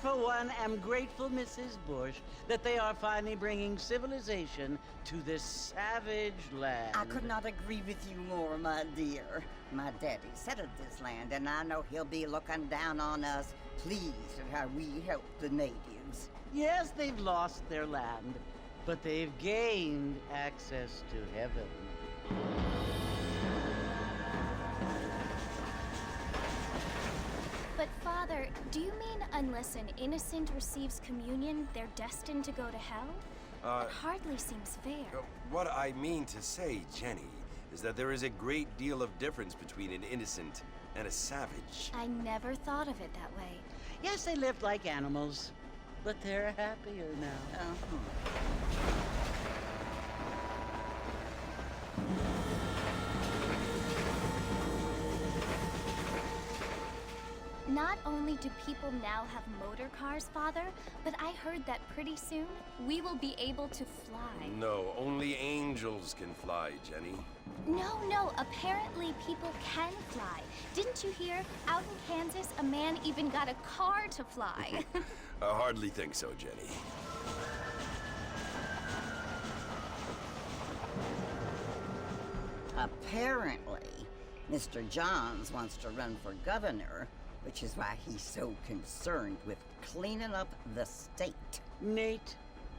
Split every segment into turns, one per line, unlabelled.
for one, am grateful, Mrs. Bush, that they are finally bringing civilization to this savage land.
I could not agree with you more, my dear. My daddy settled this land, and I know he'll be looking down on us, pleased at how we help the natives.
Yes, they've lost their land, but they've gained access to heaven.
But Father, do you mean unless an innocent receives communion, they're destined to go to hell? That hardly seems fair.
What I mean to say, Jenny, is that there is a great deal of difference between an innocent and a savage.
I never thought of it that way.
Yes, they lived like animals, but they're happier now.
Not only do people now have motor cars, Father, but I heard that pretty soon we will be able to fly.
No, only angels can fly, Jenny.
No, apparently people can fly. Didn't you hear? Out in Kansas, a man even got a car to fly.
I hardly think so, Jenny.
Apparently, Mr. Johns wants to run for governor, which is why he's so concerned with cleaning up the state.
Nate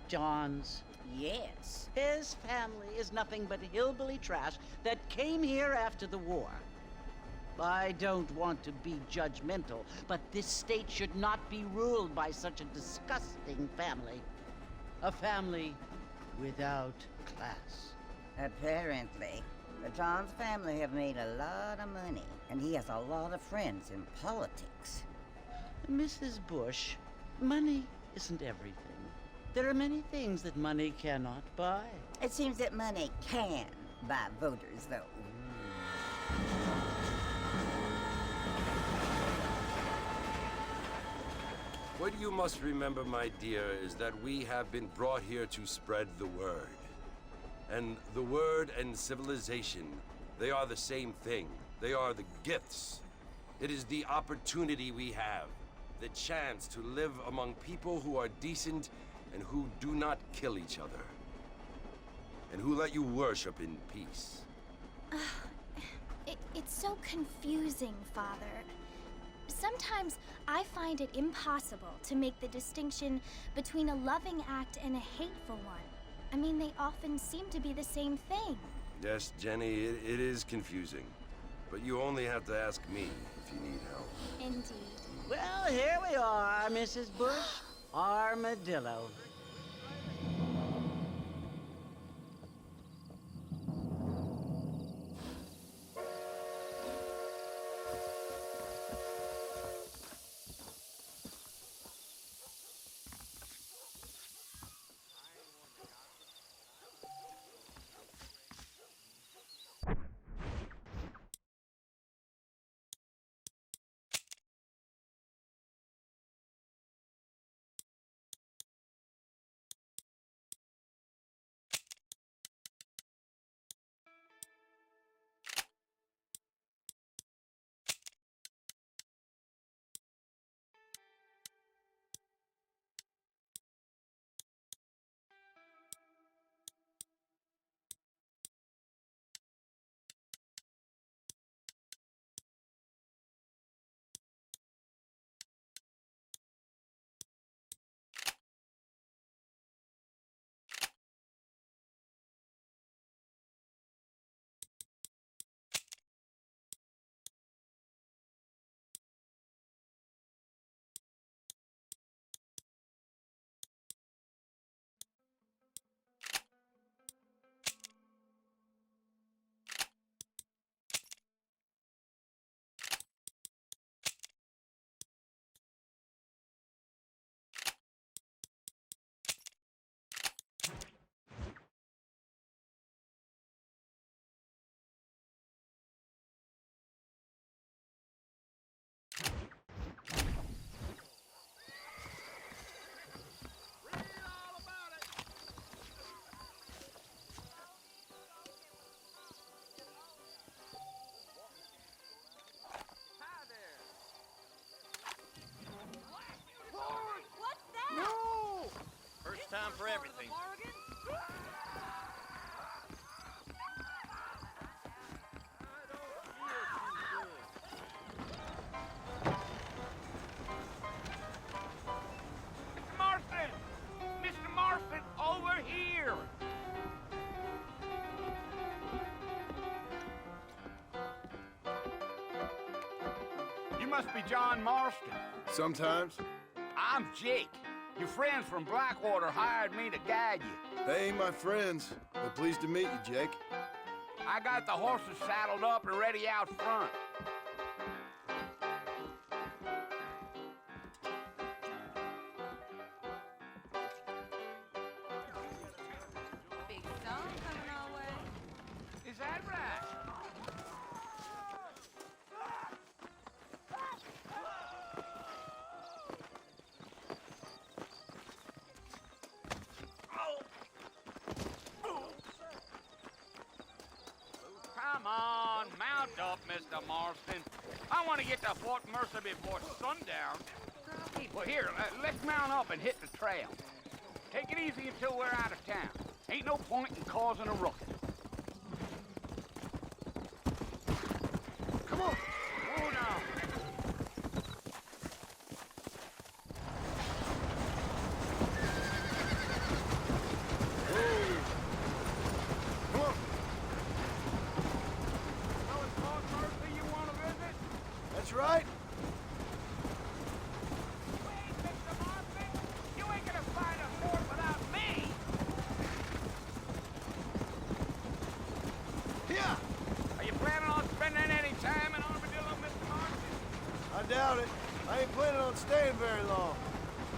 Johns.
Yes.
His family is nothing but hillbilly trash that came here after the war. I don't want to be judgmental, but this state should not be ruled by such a disgusting family. A family without class.
Apparently. The Johns family have made a lot of money, and he has a lot of friends in politics.
Mrs. Bush, money isn't everything. There are many things that money cannot buy.
It seems that money can buy voters, though.
What you must remember, my dear, is that we have been brought here to spread the word. And the word and civilization, they are the same thing. They are the gifts. It is the opportunity we have, the chance to live among people who are decent and who do not kill each other, and who let you worship in peace.
It's so confusing, Father. Sometimes I find it impossible to make the distinction between a loving act and a hateful one. I mean, they often seem to be the same thing.
Yes, Jenny, it is confusing. But you only have to ask me if you need help.
Indeed.
Well, here we are, Mrs. Bush. Armadillo.
time for everything.
Mr. Martson! Mr. Martson, over here! You must be John Marston.
Sometimes.
I'm Jake. Your friends from Blackwater hired me to guide you.
They ain't my friends, but pleased to meet you, Jake.
I got the horses saddled up and ready out front.
Big storm coming our way.
Is that right? Come on, mount up, Mr. Marston. I want to get to Fort Mercer before sundown. Well, here, let's mount up and hit the trail. Take it easy until we're out of town. Ain't no point in causing a ruckus.
Come on!
Whoa now.
Come on!
Well, it's Fort Mercer you want to visit?
That's right.
Wait, Mr. Marston! You ain't gonna find a fort without me!
Here!
Are you planning on spending any time in Armadillo, Mr. Marston?
I doubt it. I ain't planning on staying very long.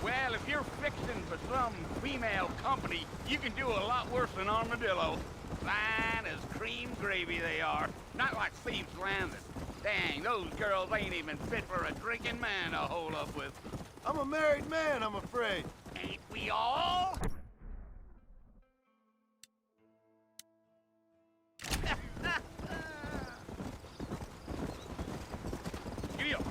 Well, if you're fixing for some female company, you can do a lot worse than Armadillo. Fine as cream gravy they are. Not like Thieves Landing. Dang, those girls ain't even fit for a drinking man to hole up with.
I'm a married man, I'm afraid.
Ain't we all? Giddy up.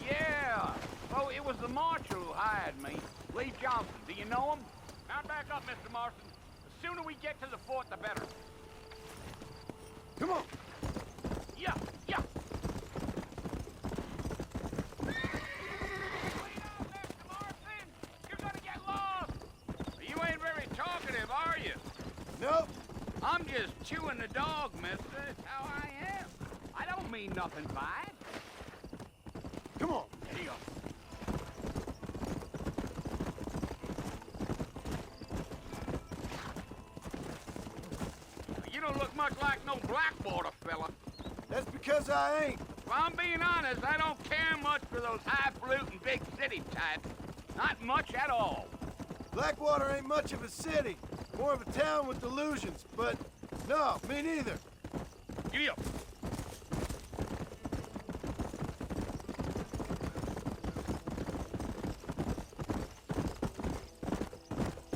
Yeah. Oh, it was the marshal who hired me. Lee Johnson. Do you know him? Mount back up, Mr. Martson. The sooner we get to the fort, the better.
Come on!
Yeah, yeah. Wait up, Mr. Martson! You're gonna get lost! You ain't very talkative, are you?
Nope.
I'm just chewing the dog, mister. It's how I am. I don't mean nothing by it.
Come on.
Here you go. You don't look much like no Blackwater fella.
That's because I ain't.
If I'm being honest, I don't care much for those highfalutin big city types. Not much at all.
Blackwater ain't much of a city. More of a town with delusions, but no, me neither.
Giddy up.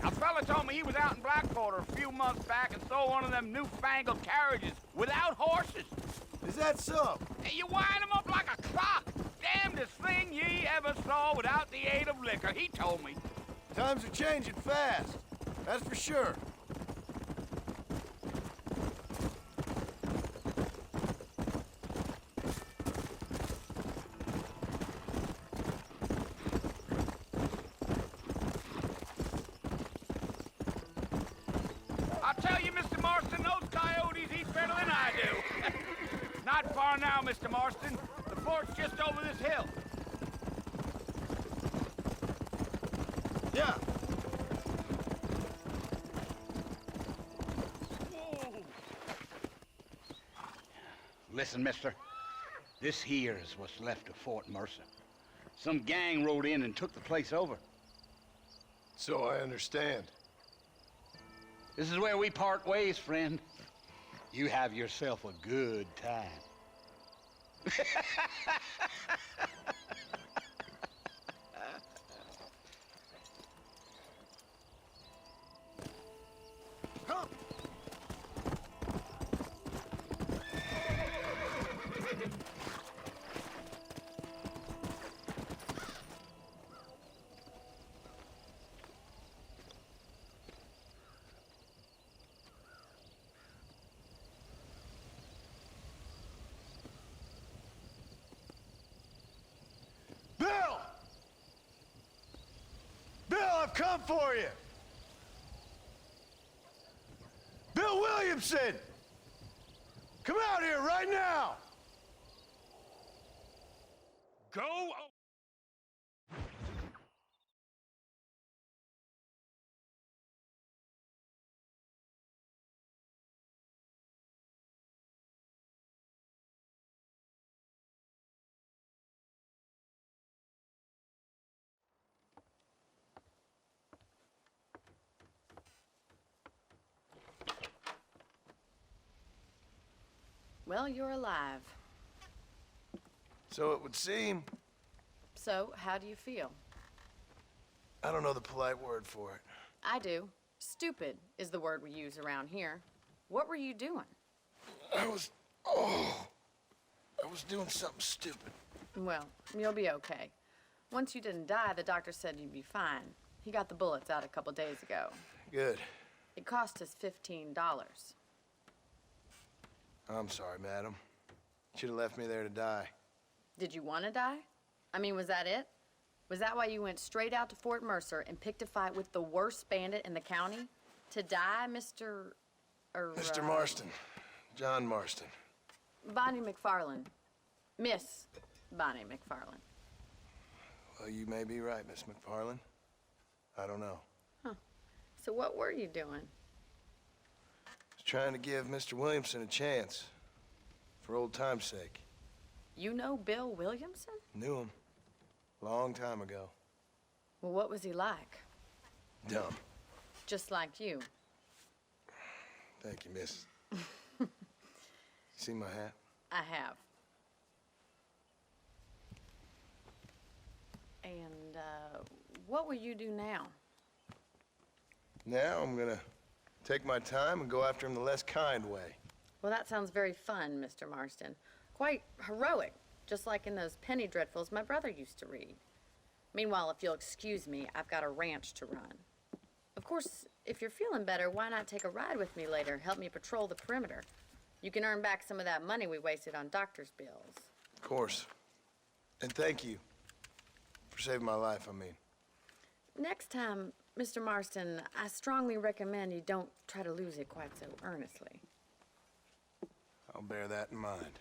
A fella told me he was out in Blackwater a few months back and saw one of them newfangled carriages without horses.
Is that so?
And you wind 'em up like a clock. Damnedest thing ye ever saw without the aid of liquor, he told me.
Times are changing fast. That's for sure.
I'll tell you, Mr. Marston, those coyotes eat better than I do. Not far now, Mr. Marston. The fort's just over this hill.
Yeah.
Listen, mister. This here is what's left of Fort Mercer. Some gang rode in and took the place over.
So I understand.
This is where we part ways, friend. You have yourself a good time.
Come. come for you! Bill Williamson! Come out here right now!
Go.
Well, you're alive.
So it would seem.
So, how do you feel?
I don't know the polite word for it.
I do. Stupid is the word we use around here. What were you doing?
I was doing something stupid.
Well, you'll be okay. Once you didn't die, the doctor said you'd be fine. He got the bullets out a couple days ago.
Good.
It cost us $15.
I'm sorry, madam. Should have left me there to die.
Did you want to die? I mean, was that it? Was that why you went straight out to Fort Mercer and picked a fight with the worst bandit in the county? To die, Mr.
Mr. Marston. John Marston.
Bonnie McFarland. Miss Bonnie McFarland.
Well, you may be right, Miss McFarland. I don't know.
So what were you doing?
I was trying to give Mr. Williamson a chance. For old time's sake.
You know Bill Williamson?
Knew him. Long time ago.
Well, what was he like?
Dumb.
Just like you.
Thank you, miss. You see my hat?
I have. And, what will you do now?
Now I'm gonna take my time and go after him the less kind way.
Well, that sounds very fun, Mr. Marston. Quite heroic, just like in those penny dreadfuls my brother used to read. Meanwhile, if you'll excuse me, I've got a ranch to run. Of course, if you're feeling better, why not take a ride with me later? Help me patrol the perimeter. You can earn back some of that money we wasted on doctor's bills.
Of course. And thank you for saving my life, I mean.
Next time, Mr. Marston, I strongly recommend you don't try to lose it quite so earnestly.
I'll bear that in mind.